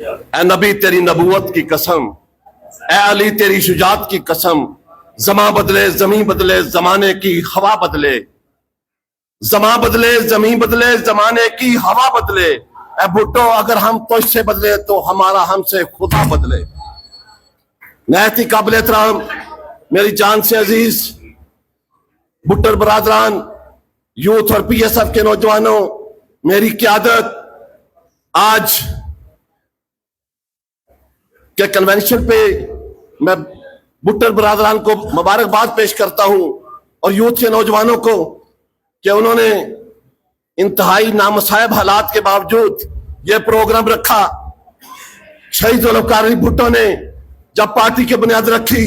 اے نبی تیری نبوت کی قسم، اے علی تیری شجاعت کی قسم، زماں بدلے زمین بدلے زمانے کی ہوا بدلے، زماں بدلے زمین بدلے زمانے کی ہوا بدلے، اے بھٹو اگر ہم تجھ سے بدلے تو ہمارا ہم سے خدا بدلے۔ نہایت ہی قابل احترام میری جان سے عزیز بھٹر برادران، یوتھ اور پی ایس ایف کے نوجوانوں، میری قیادت آج کے کنونشن پہ میں بھٹر برادران کو مبارکباد پیش کرتا ہوں اور یوتھ کے نوجوانوں کو کہ انہوں نے انتہائی نامصائب حالات کے باوجود یہ پروگرام رکھا۔ شہید ذوالفقار علی بھٹو نے جب پارٹی کی بنیاد رکھی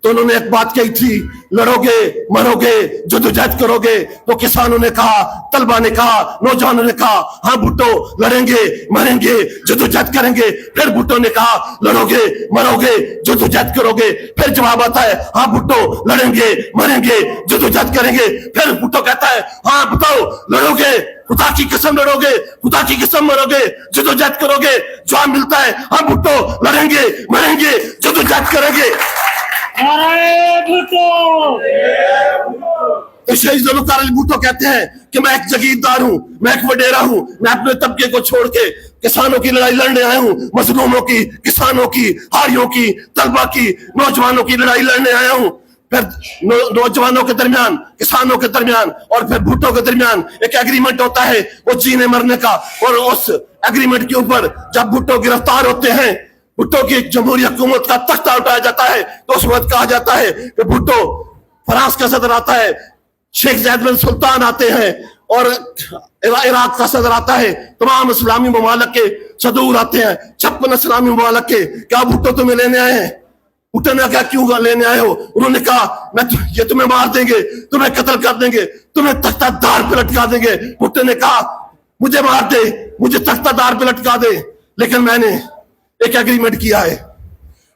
تو انہوں نے ایک بات کہی تھی، لڑو گے مرو گے جدوجہد کرو گے۔ تو کسانوں نے کہا، طلبہ نے کہا، نوجوانوں نے کہا ہاں بھٹو لڑیں گے مریں گے جدوجہد کریں گے۔ پھر بھٹو نے کہا لڑو گے مرو گے جدوجہد کرو گے۔ پھر جواب آتا ہے ہاں بھٹو لڑیں گے مریں گے جدوجہد کریں گے۔ پھر بھٹو کہتا ہے ہاں بتاؤ لڑو گے، خدا کی قسم لڑو گے، خدا کی قسم مرو گے جدوجہد کرو گے۔ جواب ملتا ہے ہاں بھٹو لڑیں گے مریں گے جدوجہد کریں گے۔ تو شہید ذوالفقار علی بھٹو کہتے ہیں کہ میں ایک جگیردار ہوں، میں ایک وڈیرا ہوں، میں اپنے طبقے کو چھوڑ کے کسانوں کی لڑائی لڑنے آیا ہوں، مظلوموں کی، کسانوں کی، ہاریوں کی، طلبہ کی، نوجوانوں کی لڑائی لڑنے آیا ہوں۔ پھر نوجوانوں کے درمیان، کسانوں کے درمیان اور پھر بھٹو کے درمیان ایک ایگریمنٹ ہوتا ہے وہ جینے مرنے کا، اور اس ایگریمنٹ کے اوپر جب بھٹو گرفتار ہوتے ہیں، بھٹو کی جمہوری حکومت کا تختہ اٹھایا جاتا ہے، تو اس وقت کہا جاتا ہے کہ بھٹو، فرانس کا صدر آتا ہے، شیخ زید بن سلطان آتے ہیں اور عراق کا صدر آتا ہے، تمام اسلامی ممالک کے صدور آتے ہیں، 56 اسلامی ممالک کے، کیا بھٹو تمہیں لینے آئے ہیں؟ بھٹو نے کہا کیوں لینے آئے ہو؟ انہوں نے کہا یہ تمہیں مار دیں گے، تمہیں قتل کر دیں گے، تمہیں تختہ دار پہ لٹکا دیں گے۔ بھٹو نے کہا مجھے مار دے، مجھے تختہ دار پہ لٹکا دے، لیکن میں نے ایک ایگریمنٹ کیا ہے،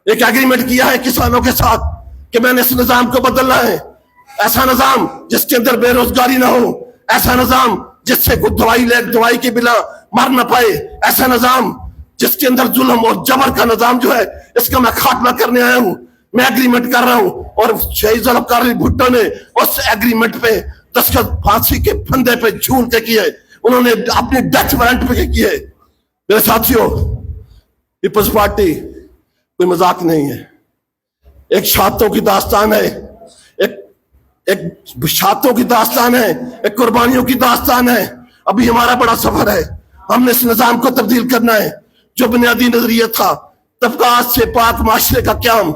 ایک ایگریمنٹ کیا ہے کسانوں کے ساتھ کہ میں نے اس نظام کو بدلنا ہے، ایسا نظام جس کے اندر بے روزگاری نہ ہو، ایسا نظام جس سے دوائی کی بلا مر نہ پائے، ایسا نظام جس کے اندر ظلم اور جبر کا نظام جو ہے اس کا میں خاتمہ کرنے آیا ہوں، میں ایگریمنٹ کر رہا ہوں۔ اور شہید ذوالفقار علی بھٹو نے اس ایگریمنٹ پہ دستخط پھانسی کے پھندے پہ جھول کے کیے، انہوں نے اپنی ڈیتھ وارنٹ پہ کیے۔ میرے ساتھیوں، پیپلز پارٹی کوئی مذاق نہیں ہے، ایک شہادتوں کی داستان ہے، ایک شہادتوں کی داستان ہے، ایک قربانیوں کی داستان ہے۔ ابھی ہمارا بڑا سفر ہے، ہم نے اس نظام کو تبدیل کرنا ہے جو بنیادی نظریہ تھا طبقات سے پاک معاشرے کا قیام،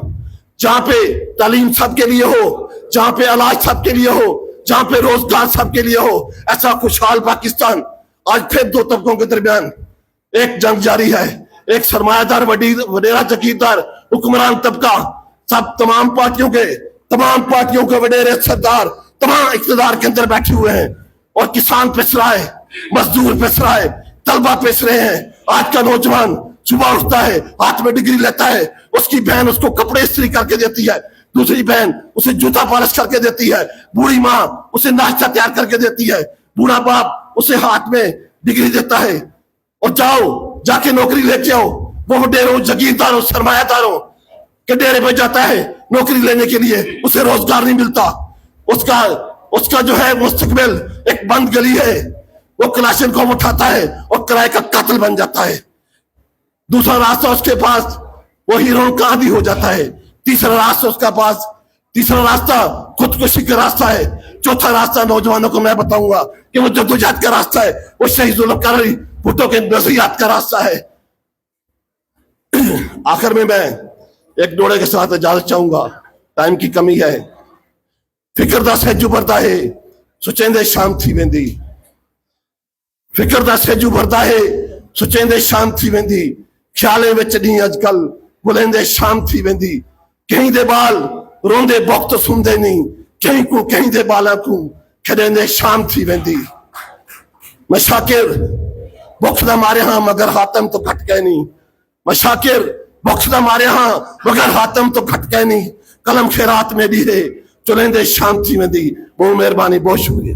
جہاں پہ تعلیم سب کے لیے ہو، جہاں پہ علاج سب کے لیے ہو، جہاں پہ روزگار سب کے لیے ہو، ایسا خوشحال پاکستان۔ آج پھر دو طبقوں کے درمیان ایک جنگ جاری ہے، ایک سرمایہ دار وڈیرا جگیردار حکمران طبقہ، تمام پارٹیوں کے وڈیرے سردار تمام اقتدار کے اندر بیٹھے ہوئے ہیں، اور کسان پس رہا ہے، مزدور پس رہا ہے، طلبہ پس رہے ہیں۔ آج کا نوجوان صبح اٹھتا ہے، ہاتھ میں ڈگری لیتا ہے، اس کی بہن اس کو کپڑے استری کر کے دیتی ہے، دوسری بہن اسے جوتا پالش کر کے دیتی ہے، بوڑھی ماں اسے ناشتہ تیار کر کے دیتی ہے، بوڑھا باپ اسے ہاتھ میں ڈگری دیتا ہے، اور جا کے نوکری لے کے آؤ۔ وہ وڈیروں جگیرداروں سرمایہ داروں کے ڈیرے پہ جاتا ہے نوکری لینے کے لیے، اسے روزگار نہیں ملتا، اس کا جو ہے مستقبل ایک بند گلی ہے، وہ کلاشن کو اٹھاتا ہے اور کرائے کا قاتل بن جاتا ہے۔ دوسرا راستہ اس کے پاس وہ ہیرو کا عادی ہو جاتا ہے۔ تیسرا راستہ خودکشی کا راستہ ہے۔ چوتھا راستہ نوجوانوں کو میں بتاؤں گا کہ وہ جدوجہد کا راستہ ہے، وہ شہید ذوالفقار علی بھٹو کے نظریات کا راستہ ہے۔ آخر میں ایک ڈوڑے کے ساتھ اجازت چاہوں گا، ٹائم کی کمی ہے۔ فکر دا سہجو بردا ہے سچیندے شام تھی ویندی، فکر دا سہجو بردا ہے سچیندے شام تھی ویندی، خیالے وچ نہیں اج کل بلندے شام تھی ویندی، کہیں دے بال روندے بوقت سندے نہیں، کہیں دے بالاں کو کھڑیندے شام تھی ویندی۔ میں شاکر بخش دا مارے ہاں مگر حاتم تو گھٹ گئے نہیں، میں شاکر بخش دا مارے ہاں مگر حاتم تو گھٹ گئے نہیں، قلم خیرات میں بھی ہے چلیندے شام تھی ویندی۔ بہت مہربانی، بہت شکریہ۔